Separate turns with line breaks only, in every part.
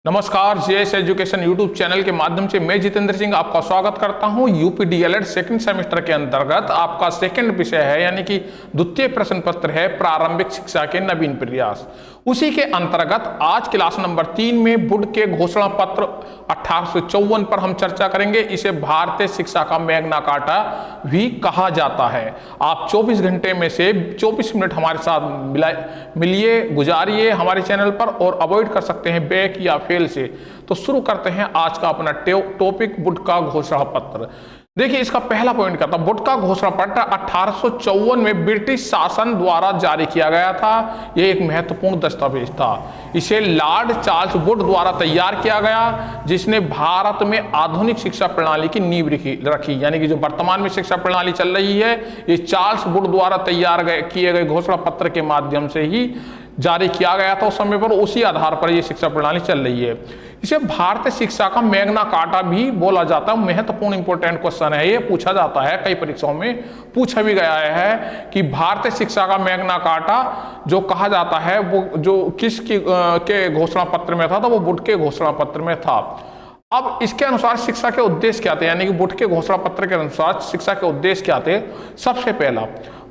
नमस्कार, JS education YouTube channel के माध्यम से मैं जितेंद्र सिंह आपका स्वागत करता हूं। यूपी डीएलएड सेकंड सेमेस्टर के अंतर्गत आपका सेकंड विषय है यानी कि द्वितीय प्रश्न पत्र है प्रारंभिक शिक्षा के नवीन प्रयास। उसी के अंतर्गत आज क्लास नंबर 3 में बोर्ड के घोषणा पत्र 1854 पर हम चर्चा करेंगे। इसे भारतीय शिक्षा का मैग्ना कार्टा भी कहा जाता है। आप 24 घंटे में से 24 मिनट हमारे साथ मिलिए, गुजारिए हमारे चैनल पर और अवॉइड कर सकते हैं बैक या फेल से। तो शुरू करते हैं आज का अपना टॉपिक बोर्ड का घोषणा पत्र। देखिए, इसका पहला पॉइंट क्या था। बोर्ड का घोषणा पत्र 1854 में ब्रिटिश शासन द्वारा जारी किया गया था। यह एक महत्वपूर्ण दस्तावेज था। इसे लॉर्ड चार्ल्स बोर्ड द्वारा तैयार किया गया, जिसने भारत में आधुनिक शिक्षा प्रणाली की नींव रखी। यानी कि जो वर्तमान में शिक्षा प्रणाली चल रही है, ये चार्ल्स बोर्ड द्वारा तैयार किए गए घोषणा पत्र के माध्यम से ही जारी किया गया था उस समय पर। उसी आधार पर यह शिक्षा प्रणाली चल रही है। इसे भारतीय शिक्षा का मैग्ना कार्टा भी बोला जाता है। महत्वपूर्ण इंपॉर्टेंट क्वेश्चन है, ये पूछा जाता है, कई परीक्षाओं में पूछा भी गया है कि भारतीय शिक्षा का मैग्ना कार्टा जो कहा जाता है वो जो किसकी के घोषणा पत्र में था, तो वो बोर्ड के घोषणा पत्र में था। अब इसके अनुसार शिक्षा के उद्देश्य क्या थे, यानी कि बोर्ड के घोषणा पत्र के अनुसार शिक्षा के उद्देश्य क्या थे। सबसे पहला,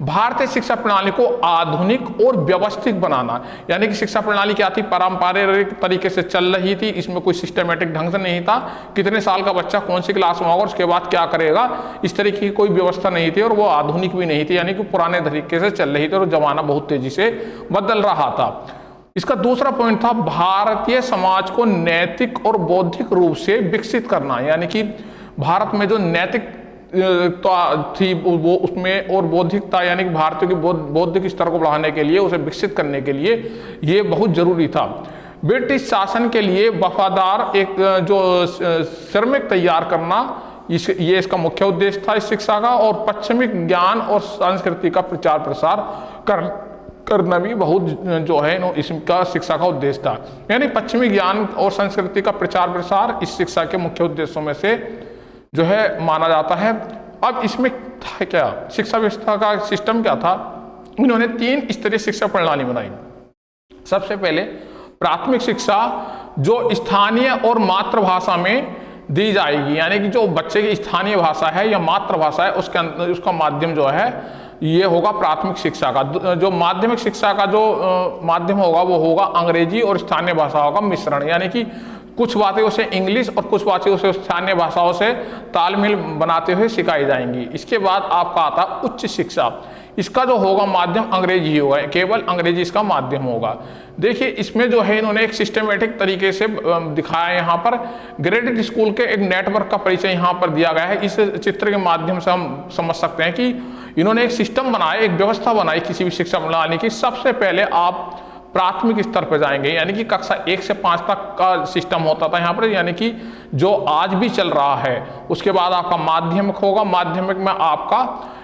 भारतीय शिक्षा प्रणाली को आधुनिक और व्यवस्थित बनाना। यानी कि शिक्षा प्रणाली क्या थी, पारंपरिक तरीके से चल रही थी। इसमें कोई सिस्टमेटिक ढंग से नहीं था। कितने साल का बच्चा कौन सी क्लास में होगा, उसके बाद क्या करेगा, इस तरीके की कोई व्यवस्था नहीं थी। और वो आधुनिक भी नहीं थी, यानी कि पुराने तरीके से चल रही थी और जमाना बहुत तेजी से बदल रहा था। इसका दूसरा पॉइंट था भारतीय समाज को नैतिक और बौद्धिक रूप से विकसित करना। यानी कि भारत में जो नैतिक थी वो उसमें और बौद्धिकता, यानी कि भारतीय की बौद्धिक स्तर को बढ़ाने के लिए, उसे विकसित करने के लिए ये बहुत जरूरी था। ब्रिटिश शासन के लिए वफादार एक जो श्रमिक तैयार करना, ये इसका मुख्य उद्देश्य था इस शिक्षा का। और पश्चिमी ज्ञान और संस्कृति का प्रचार प्रसार करना भी बहुत जो है इसका शिक्षा का उद्देश्य था। यानी पश्चिमी ज्ञान और संस्कृति का प्रचार प्रसार इस शिक्षा के मुख्य उद्देश्यों में से जो है माना जाता है। अब इसमें था क्या, शिक्षा व्यवस्था का सिस्टम क्या था। इन्होंने 3 स्तरीय शिक्षा प्रणाली बनाई। सबसे पहले प्राथमिक शिक्षा जो स्थानीय और मातृभाषा में दी जाएगी, यानी कि जो बच्चे की स्थानीय भाषा है या मातृभाषा है उसका माध्यम जो है ये होगा प्राथमिक शिक्षा का। जो माध्यमिक शिक्षा का जो माध्यम होगा वो होगा अंग्रेजी और स्थानीय भाषाओं का मिश्रण। यानी कि कुछ बातें उसे इंग्लिश और कुछ बातें उसे स्थानीय भाषाओं से तालमेल बनाते हुए सिखाई जाएंगी। इसके बाद आपका आता है उच्च शिक्षा। इसका जो होगा माध्यम अंग्रेजी होगा, केवल अंग्रेजी इसका माध्यम होगा। देखिए, इसमें जो है इन्होंने एक सिस्टमेटिक तरीके से दिखाया है। यहाँ पर ग्रेडेड स्कूल के एक नेटवर्क का परिचय यहाँ पर दिया गया है। इस चित्र के माध्यम से हम समझ सकते हैं कि इन्होंने एक सिस्टम बनाया, एक व्यवस्था बनाई किसी भी शिक्षा प्रणाली की। सबसे पहले आप प्राथमिक स्तर पर जाएंगे, यानी कि कक्षा 1 से 5 तक का सिस्टम होता था यहाँ पर, यानी कि जो आज भी चल रहा है। उसके बाद आपका माध्यमिक होगा, माध्यमिक में आपका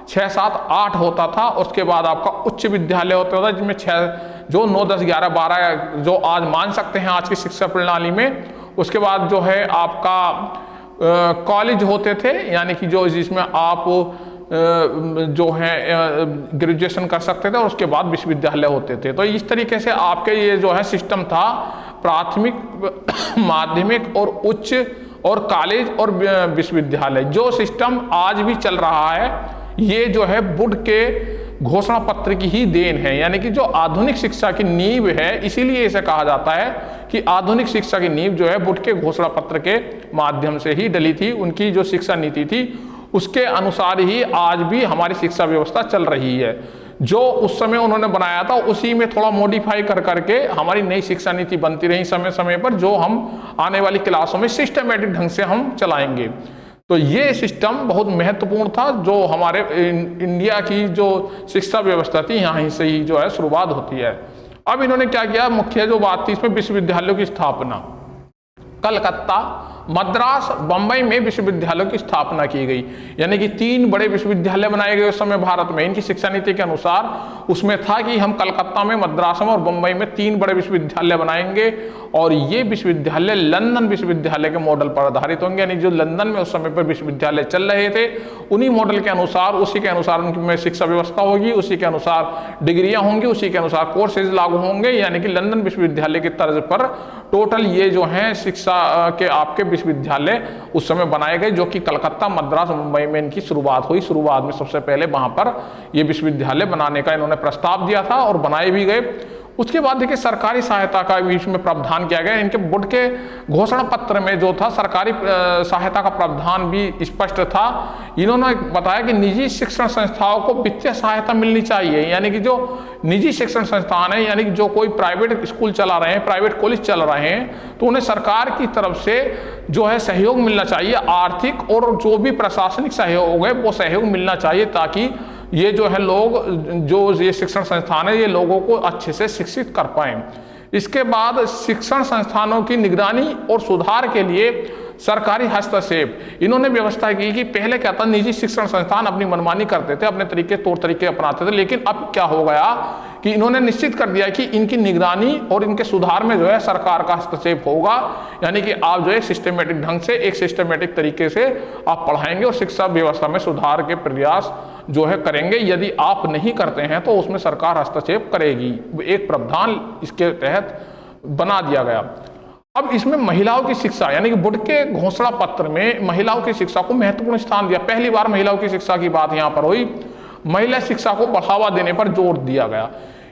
6, 7, 8 होता था। उसके बाद आपका उच्च विद्यालय होता था, जिसमें 6 जो 9, 10, 11, 12 जो आज मान सकते हैं आज की शिक्षा प्रणाली में। उसके बाद जो है आपका कॉलेज होते थे, यानी कि जो जिसमें आप जो है ग्रेजुएशन कर सकते थे, और उसके बाद विश्वविद्यालय होते थे। तो इस तरीके से आपके ये जो है सिस्टम था, प्राथमिक, माध्यमिक और उच्च और कॉलेज और विश्वविद्यालय। जो सिस्टम आज भी चल रहा है ये जो है बोर्ड के घोषणा पत्र की ही देन है। यानी कि जो आधुनिक शिक्षा की नींव है, इसीलिए इसे कहा जाता है कि आधुनिक शिक्षा की नींव जो है बोर्ड के घोषणा पत्र के माध्यम से ही डली थी। उनकी जो शिक्षा नीति थी उसके अनुसार ही आज भी हमारी शिक्षा व्यवस्था चल रही है। जो उस समय उन्होंने बनाया था उसी में थोड़ा मॉडिफाई कर करके हमारी नई शिक्षा नीति बनती रही समय समय पर, जो हम आने वाली क्लासों में सिस्टमेटिक ढंग से हम चलाएंगे। तो ये सिस्टम बहुत महत्वपूर्ण था। जो हमारे इंडिया की जो शिक्षा व्यवस्था थी यहाँ से ही जो है शुरुआत होती है। अब इन्होंने क्या किया, मुख्य जो बात थी इसमें विश्वविद्यालयों की स्थापना। कलकत्ता, मद्रास, बंबई में विश्वविद्यालयों की स्थापना की गई। यानी कि 3 बड़े विश्वविद्यालय बनाए गए उस समय भारत में। इनकी शिक्षा नीति के अनुसार उसमें था कि हम कलकत्ता में, मद्रास में और बंबई में 3 बड़े विश्वविद्यालय बनाएंगे। और ये विश्वविद्यालय लंदन विश्वविद्यालय के मॉडल पर आधारित होंगे। यानी जो लंदन में उस समय पर विश्वविद्यालय चल रहे थे उन्हीं मॉडल के अनुसार, उसी के अनुसार उनमें शिक्षा व्यवस्था होगी, उसी के अनुसार डिग्रियां होंगी, उसी के अनुसार कोर्सेज लागू होंगे। यानी कि लंदन विश्वविद्यालय की तर्ज पर टोटल ये जो हैं शिक्षा के आपके विश्वविद्यालय उस समय बनाए गए, जो कि कलकत्ता, मद्रास, मुंबई में इनकी शुरुआत हुई। शुरुआत में सबसे पहले वहां पर ये विश्वविद्यालय बनाने का इन्होंने प्रस्ताव दिया था और बनाए भी गए। उसके बाद देखिए सरकारी सहायता का भी इसमें प्रावधान किया गया। इनके बोर्ड के घोषणा पत्र में जो था सरकारी सहायता का प्रावधान भी स्पष्ट था। इन्होंने बताया कि निजी शिक्षण संस्थाओं को वित्तीय सहायता मिलनी चाहिए। यानी कि जो निजी शिक्षण संस्थान है, यानी कि जो कोई प्राइवेट स्कूल चला रहे हैं, प्राइवेट कॉलेज चल रहे हैं, तो उन्हें सरकार की तरफ से जो है सहयोग मिलना चाहिए। आर्थिक और जो भी प्रशासनिक सहयोग है वो सहयोग मिलना चाहिए, ताकि ये जो है लोग, जो ये शिक्षण संस्थान है, ये लोगों को अच्छे से शिक्षित कर पाएं। इसके बाद शिक्षण संस्थानों की निगरानी और सुधार के लिए सरकारी हस्तक्षेप इन्होंने व्यवस्था की। कि पहले क्या था, निजी शिक्षण संस्थान अपनी मनमानी करते थे, अपने तौर तरीके अपनाते थे, लेकिन अब क्या हो गया कि इन्होंने निश्चित कर दिया कि इनकी निगरानी और इनके सुधार में जो है सरकार का हस्तक्षेप होगा। यानी कि आप जो है सिस्टमेटिक ढंग से, एक सिस्टमेटिक तरीके से आप पढ़ाएंगे और शिक्षा व्यवस्था में सुधार के प्रयास जो है करेंगे। यदि आप नहीं करते हैं तो उसमें सरकार हस्तक्षेप करेगी। एक प्रावधान इसके तहत बना दिया गया। अब इसमें महिलाओं की शिक्षा, यानी कि बोर्ड के घोषणा पत्र में महिलाओं की शिक्षा को महत्वपूर्ण स्थान दिया। पहली बार महिलाओं की शिक्षा की बात यहाँ पर हुई। महिला शिक्षा को बढ़ावा देने पर जोर दिया गया।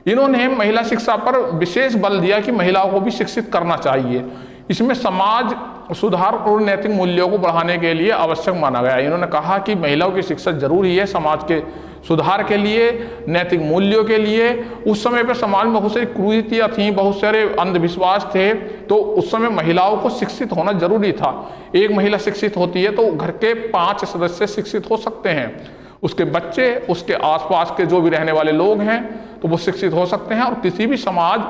इन्होंने महिला शिक्षा पर विशेष बल दिया कि महिलाओं को भी शिक्षित करना चाहिए। इसमें समाज सुधार और नैतिक मूल्यों को बढ़ाने के लिए आवश्यक माना गया। इन्होंने कहा कि महिलाओं की शिक्षा जरूरी है समाज के सुधार के लिए, नैतिक मूल्यों के लिए। उस समय पर समाज में बहुत सारी कुरीतियां थीं, बहुत सारे अंधविश्वास थे, तो उस समय महिलाओं को शिक्षित होना जरूरी था। एक महिला शिक्षित होती है तो घर के 5 सदस्य शिक्षित हो सकते हैं, उसके बच्चे, उसके आसपास के जो भी रहने वाले लोग हैं तो वो शिक्षित हो सकते हैं। और किसी भी समाज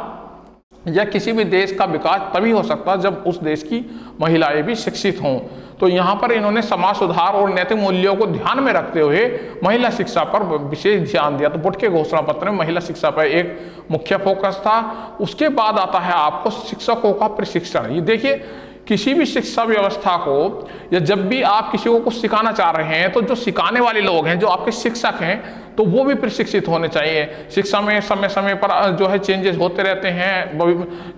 या किसी भी देश का विकास तभी हो सकता है जब उस देश की महिलाएं भी शिक्षित हों। तो यहाँ पर इन्होंने समाज सुधार और नैतिक मूल्यों को ध्यान में रखते हुए महिला शिक्षा पर विशेष ध्यान दिया। तो बोर्ड के घोषणा पत्र में महिला शिक्षा पर एक मुख्य फोकस था। उसके बाद आता है आपको शिक्षकों का प्रशिक्षण। ये देखिए, किसी भी शिक्षा व्यवस्था को या जब भी आप किसी को कुछ सिखाना चाह रहे हैं तो जो सिखाने वाले लोग हैं, जो आपके शिक्षक हैं, तो वो भी प्रशिक्षित होने चाहिए। शिक्षा में समय समय पर जो है चेंजेस होते रहते हैं,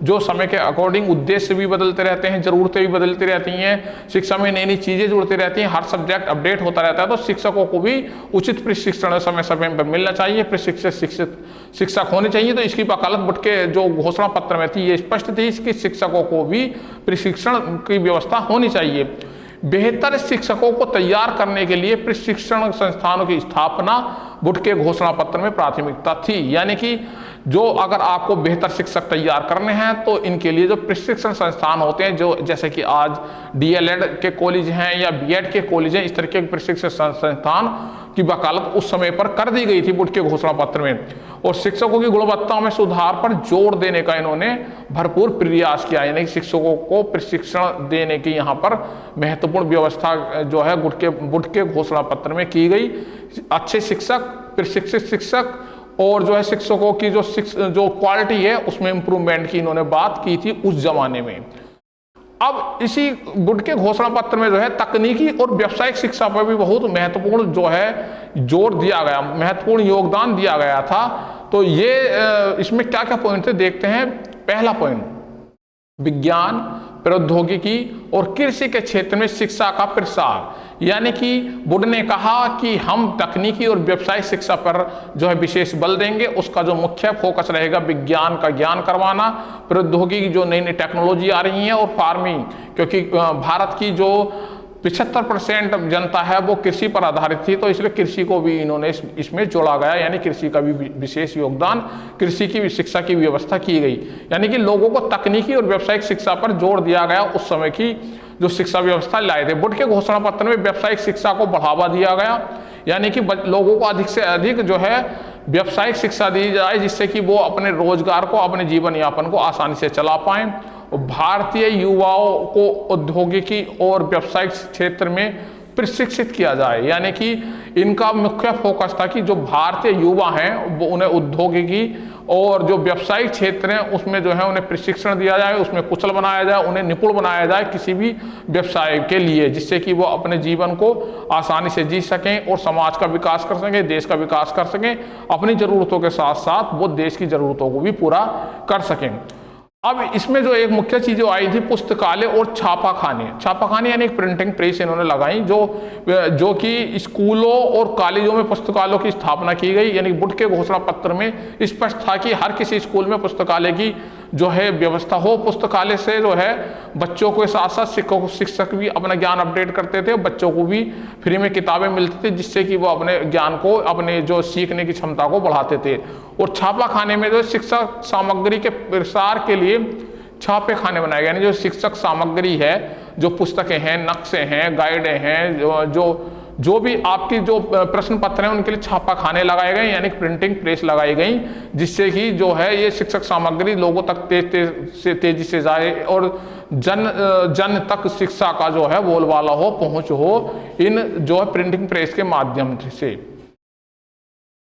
जो समय के अकॉर्डिंग उद्देश्य भी बदलते रहते हैं, जरूरतें भी बदलती रहती हैं, शिक्षा में नई नई चीजें जुड़ती रहती हैं, हर सब्जेक्ट अपडेट होता रहता है। तो शिक्षकों को भी उचित प्रशिक्षण समय समय पर मिलना चाहिए, प्रशिक्षित शिक्षक होने चाहिए। तो इसकी वकालत बोर्ड के जो घोषणा पत्र में थी ये स्पष्ट थी कि शिक्षकों को भी प्रशिक्षण की व्यवस्था होनी चाहिए। बेहतर शिक्षकों को तैयार करने के लिए प्रशिक्षण संस्थानों की स्थापना बोर्ड के घोषणा पत्र में प्राथमिकता थी। यानी कि जो अगर आपको बेहतर शिक्षक तैयार करने हैं तो इनके लिए जो प्रशिक्षण संस्थान होते हैं, जो जैसे कि आज डीएलएड के कॉलेज हैं या बीएड के कॉलेज हैं, इस तरीके के प्रशिक्षण संस्थान की वकालत उस समय पर कर दी गई थी बोर्ड के घोषणा पत्र में। और शिक्षकों की गुणवत्ता में सुधार पर जोर देने का इन्होंने भरपूर प्रयास किया। यानी कि शिक्षकों को प्रशिक्षण देने की यहाँ पर महत्वपूर्ण व्यवस्था जो है बोर्ड के घोषणा पत्र में की गई। अच्छे शिक्षक, प्रशिक्षित शिक्षक और जो है शिक्षकों की जो क्वालिटी है उसमें इंप्रूवमेंट की इन्होंने बात की थी उस जमाने में। अब इसी बोर्ड के घोषणा पत्र में जो है तकनीकी और व्यावसायिक शिक्षा पर भी बहुत महत्वपूर्ण जो है जोर दिया गया, महत्वपूर्ण योगदान दिया गया था। तो ये इसमें क्या क्या पॉइंट थे देखते हैं। पहला पॉइंट, विज्ञान, प्रौद्योगिकी और कृषि के क्षेत्र में शिक्षा का प्रसार। यानी कि बोर्ड ने कहा कि हम तकनीकी और व्यावसायिक शिक्षा पर जो है विशेष बल देंगे। उसका जो मुख्य फोकस रहेगा विज्ञान का ज्ञान करवाना, प्रौद्योगिकी जो नई नई टेक्नोलॉजी आ रही है, और फार्मिंग, क्योंकि भारत की जो 75% जनता है वो कृषि पर आधारित थी, तो इसलिए कृषि को भी इन्होंने इसमें जोड़ा गया। यानी कृषि का भी विशेष योगदान, कृषि की शिक्षा की व्यवस्था की गई। यानी कि लोगों को तकनीकी और व्यावसायिक शिक्षा पर जोर दिया गया। उस समय की जो शिक्षा व्यवस्था लाए थे बोर्ड के घोषणा पत्र में व्यावसायिक शिक्षा को बढ़ावा दिया गया। यानी कि लोगों को अधिक से अधिक जो है व्यावसायिक शिक्षा दी जाए, जिससे कि वो अपने रोजगार को, अपने जीवन यापन को आसानी से चला पाएं। और भारतीय युवाओं को औद्योगिकी और व्यावसायिक क्षेत्र में प्रशिक्षित किया जाए। यानी कि इनका मुख्य फोकस था कि जो भारतीय युवा हैं वो उन्हें औद्योगिकी और जो व्यावसायिक क्षेत्र हैं उसमें जो है उन्हें प्रशिक्षण दिया जाए, उसमें कुशल बनाया जाए, उन्हें निपुण बनाया जाए किसी भी व्यवसाय के लिए, जिससे कि वो अपने जीवन को आसानी से जी सकें और समाज का विकास कर सकें, देश का विकास कर सकें, अपनी ज़रूरतों के साथ साथ वो देश की ज़रूरतों को भी पूरा कर सकें। अब इसमें जो एक मुख्य चीज जो आई थी, पुस्तकालय और छापाखाने। छापाखाने यानी प्रिंटिंग प्रेस इन्होंने लगाई, जो कि स्कूलों और कॉलेजों में पुस्तकालयों की स्थापना की गई। यानी बुट के घोषणा पत्र में स्पष्ट था कि हर किसी स्कूल में पुस्तकालय की जो है व्यवस्था हो। पुस्तकालय से जो है बच्चों के साथ साथ शिक्षक भी अपना ज्ञान अपडेट करते थे, बच्चों को भी फ्री में किताबें मिलती थी, जिससे कि वो अपने ज्ञान को, अपने जो सीखने की क्षमता को बढ़ाते थे। और छापाखाने में जो शिक्षा सामग्री के प्रसार के लिए छापे खाने बनाए गए, यानी जो शिक्षक सामग्री है, जो पुस्तकें हैं, नक्शे हैं, गाइडें हैं, जो भी आपकी जो प्रश्न पत्र हैं उनके लिए छापा खाने लगाए गए, यानी प्रिंटिंग प्रेस लगाई गई, जिससे कि जो है ये शिक्षक सामग्री लोगों तक तेजी से जाए और जन तक शिक्षा का जो है बोलबाला हो, पहुंच हो, इन जो है प्रिंटिंग प्रेस के माध्यम से।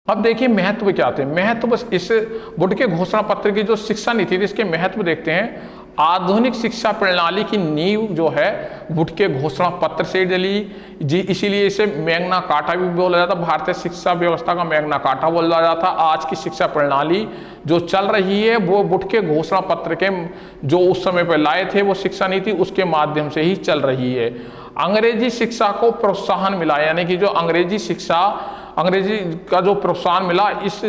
अब देखिए महत्व क्या थे। महत्व इस बुट के घोषणा पत्र की जो शिक्षा नीति थी, इसके महत्व देखते हैं। आधुनिक शिक्षा प्रणाली की नींव जो है बुट के घोषणा पत्र से डली जी, इसीलिए इसे मैग्ना कार्टा भी बोला जाता। भारतीय शिक्षा व्यवस्था का मैग्ना कार्टा बोला जाता। आज की शिक्षा प्रणाली जो चल रही है वो बुट के घोषणा पत्र के जो उस समय पर लाए थे वो शिक्षा नीति, उसके माध्यम से ही चल रही है। अंग्रेजी शिक्षा को प्रोत्साहन मिला, यानी कि जो अंग्रेजी का जो प्रोत्साहन मिला इस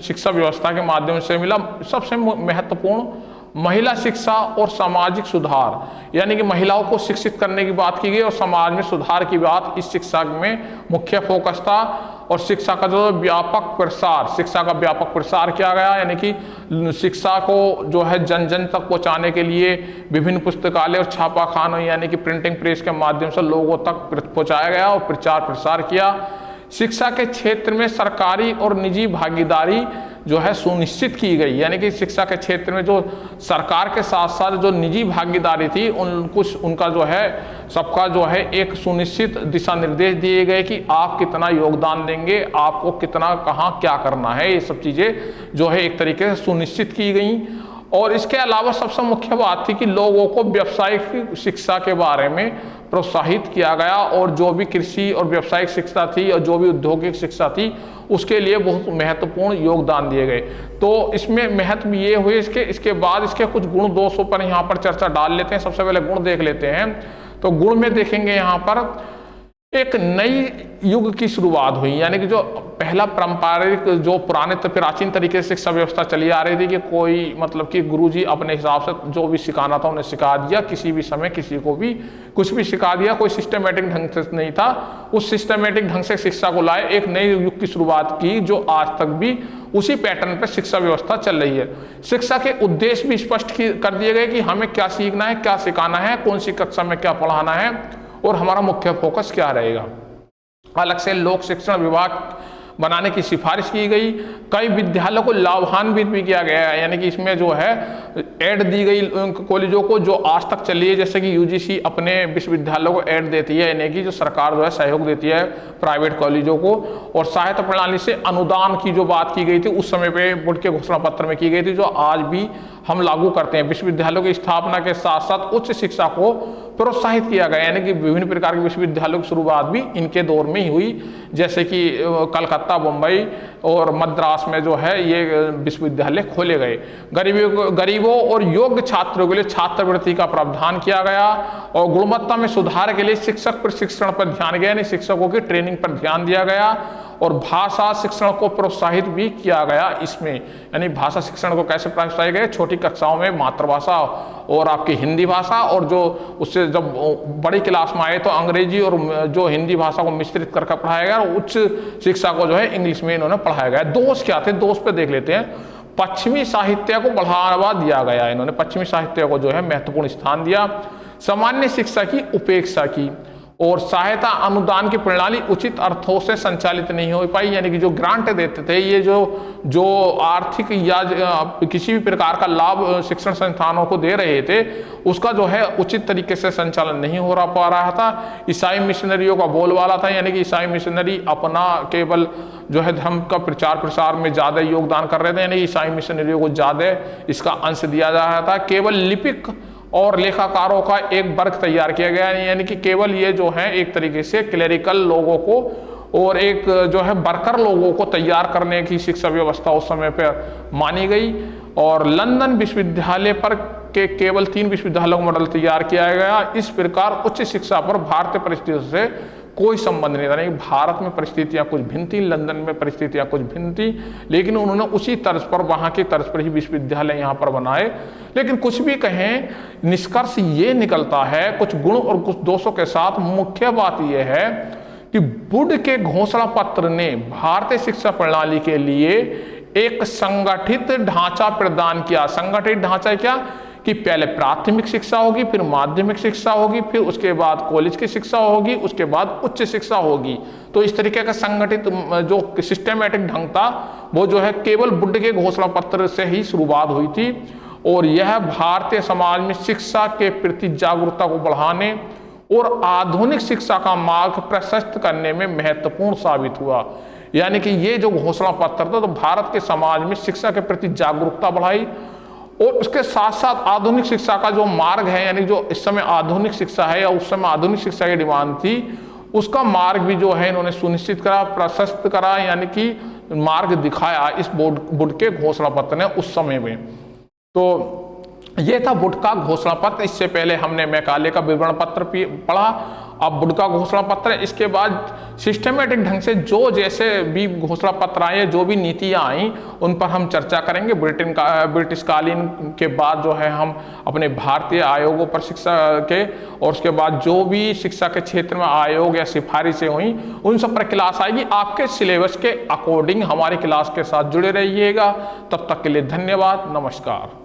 शिक्षा व्यवस्था के माध्यम से मिला। सबसे महत्वपूर्ण महिला शिक्षा और सामाजिक सुधार, यानी कि महिलाओं को शिक्षित करने की बात की गई और समाज में सुधार की बात इस शिक्षा में मुख्य फोकस था। और शिक्षा का जो व्यापक प्रसार, शिक्षा का व्यापक प्रसार किया गया, यानी कि शिक्षा को जो है जन जन तक पहुंचाने के लिए विभिन्न पुस्तकालय और छापाखानों यानी कि प्रिंटिंग प्रेस के माध्यम से लोगों तक पहुंचाया गया और प्रचार प्रसार किया। शिक्षा के क्षेत्र में सरकारी और निजी भागीदारी जो है सुनिश्चित की गई, यानी कि शिक्षा के क्षेत्र में जो सरकार के साथ साथ जो निजी भागीदारी थी उनका जो है सबका जो है एक सुनिश्चित दिशा निर्देश दिए गए कि आप कितना योगदान देंगे, आपको कितना कहाँ क्या करना है, ये सब चीज़ें जो है एक तरीके से सुनिश्चित की गई। और इसके अलावा सबसे मुख्य बात थी कि लोगों को व्यावसायिक शिक्षा के बारे में प्रोत्साहित किया गया और जो भी कृषि और व्यावसायिक शिक्षा थी और जो भी औद्योगिक शिक्षा थी उसके लिए बहुत महत्वपूर्ण योगदान दिए गए। तो इसमें महत्व ये हुए। इसके बाद इसके कुछ गुण दोषों पर यहाँ पर चर्चा डाल लेते हैं। सबसे पहले गुण देख लेते हैं। तो गुण में देखेंगे यहाँ पर एक नई युग की शुरुआत हुई, यानी कि जो पहला पारंपरिक जो पुराने प्राचीन तरीके से शिक्षा व्यवस्था चली आ रही थी कि कोई मतलब कि गुरुजी अपने हिसाब से जो भी सिखाना था उन्हें सिखा दिया, किसी भी समय किसी को भी कुछ भी सिखा दिया, कोई सिस्टमेटिक ढंग से नहीं था। उस सिस्टमेटिक ढंग से शिक्षा को लाए, एक नई युग की शुरुआत की जो आज तक भी उसी पैटर्न पर शिक्षा व्यवस्था चल रही है। शिक्षा के उद्देश्य भी स्पष्ट कर दिए गए कि हमें क्या सीखना है, क्या सिखाना है, कौन सी कक्षा में क्या पढ़ाना है और हमारा मुख्य फोकस क्या रहेगा। अलग से लोक शिक्षण विभाग बनाने की सिफारिश की गई। कई विद्यालयों को लाभान्वित भी किया गया है, यानी कि इसमें जो है ऐड दी गई कॉलेजों को जो आज तक चली है, जैसे कि यूजीसी अपने विश्वविद्यालयों को ऐड देती है, यानी कि जो सरकार जो है सहयोग देती है प्राइवेट कॉलेजों को। और सहायता प्रणाली से अनुदान की जो बात की गई थी उस समय पे बोर्ड के घोषणा पत्र में की गई थी, जो आज भी हम लागू करते हैं। विश्वविद्यालयों की स्थापना के साथ साथ उच्च शिक्षा को प्रोत्साहित किया गया, यानी कि विभिन्न प्रकार के विश्वविद्यालयों की शुरुआत भी इनके दौर में ही हुई, जैसे कि कलकत्ता, मुंबई और मद्रास में जो है ये विश्वविद्यालय खोले गए। गरीबों और योग्य छात्रों के लिए छात्रवृत्ति का प्रावधान किया गया और गुणवत्ता में सुधार के लिए शिक्षक प्रशिक्षण पर ध्यान गया, यानी शिक्षकों की ट्रेनिंग पर ध्यान दिया गया और भाषा शिक्षण को प्रोत्साहित भी किया गया इसमें। यानी भाषा शिक्षण को कैसे प्रोत्साहित गया, छोटी कक्षाओं में मातृभाषा और आपकी हिंदी भाषा, और जो उससे जब बड़ी क्लास में आए तो अंग्रेजी और जो हिंदी भाषा को मिश्रित करके पढ़ाया गया और उच्च शिक्षा को जो है इंग्लिश में इन्होंने पढ़ाया गया। दोष क्या थे, दोष पे देख लेते हैं। पश्चिमी साहित्य को बढ़ावा दिया गया, इन्होंने पश्चिमी साहित्य को जो है महत्वपूर्ण स्थान दिया। सामान्य शिक्षा की उपेक्षा की और सहायता अनुदान की प्रणाली उचित अर्थों से संचालित नहीं हो पाई, यानी कि जो ग्रांट देते थे, ये जो आर्थिक या किसी भी प्रकार का लाभ शिक्षण संस्थानों को दे रहे थे, उसका जो है उचित तरीके से संचालन नहीं हो पा रहा था। ईसाई मिशनरियों का बोलबाला था, यानी कि ईसाई मिशनरी अपना केवल जो है धर्म का प्रचार प्रसार में ज़्यादा योगदान कर रहे थे, यानी ईसाई मिशनरियों को ज़्यादा इसका अंश दिया जा रहा था। केवल लिपिक और लेखाकारों का एक वर्ग तैयार किया गया, यानी कि केवल ये जो है एक तरीके से क्लेरिकल लोगों को और एक जो है वर्कर लोगों को तैयार करने की शिक्षा व्यवस्था उस समय पर मानी गई। और लंदन विश्वविद्यालय पर के केवल 3 विश्वविद्यालयों का मॉडल तैयार किया गया। इस प्रकार उच्च शिक्षा पर भारतीय परिस्थितियों से कोई संबंध नहीं था। नहीं, भारत में परिस्थितियां कुछ भिन्न थी, लंदन में परिस्थितियां कुछ भिन्न थी, लेकिन उन्होंने उसी तर्ज पर, वहां की तर्ज पर ही विश्वविद्यालय यहाँ पर बनाए। लेकिन कुछ भी कहें, निष्कर्ष ये निकलता है कुछ गुण और कुछ दोषों के साथ। मुख्य बात यह है कि वुड के घोषणा पत्र ने भारतीय शिक्षा प्रणाली के लिए एक संगठित ढांचा प्रदान किया। संगठित ढांचा क्या कि पहले प्राथमिक शिक्षा होगी, फिर माध्यमिक शिक्षा होगी, फिर उसके बाद कॉलेज की शिक्षा होगी, उसके बाद उच्च शिक्षा होगी। तो इस तरीके का संगठित जो सिस्टमेटिक ढंग था वो जो है केवल वुड के घोषणा पत्र से ही शुरुआत हुई थी। और यह भारतीय समाज में शिक्षा के प्रति जागरूकता को बढ़ाने और आधुनिक शिक्षा का मार्ग प्रशस्त करने में महत्वपूर्ण साबित हुआ। यानी कि ये जो घोषणा पत्र था तो भारत के समाज में शिक्षा के प्रति जागरूकता बढ़ाई और उसके साथ साथ आधुनिक शिक्षा का जो मार्ग है, यानी जो इस समय आधुनिक शिक्षा है या उस समय आधुनिक शिक्षा की डिमांड थी, उसका मार्ग भी जो है इन्होंने सुनिश्चित करा, प्रशस्त करा, यानी कि मार्ग दिखाया इस वुड के घोषणा पत्र ने उस समय में। तो ये था वुड का घोषणा पत्र। इससे पहले हमने मैकाले का विवरण पत्र पढ़ा, अब वुड का घोषणा पत्र। इसके बाद सिस्टमेटिक ढंग से जो जैसे भी घोषणा पत्र आए, जो भी नीतियां आई, उन पर हम चर्चा करेंगे। ब्रिटिश कालीन के बाद जो है हम अपने भारतीय आयोगों पर शिक्षा के, और उसके बाद जो भी शिक्षा के क्षेत्र में आयोग या सिफारिशें हुई उन सब पर क्लास आएगी। आपके सिलेबस के अकॉर्डिंग हमारी क्लास के साथ जुड़े रहिएगा। तब तक के लिए धन्यवाद, नमस्कार।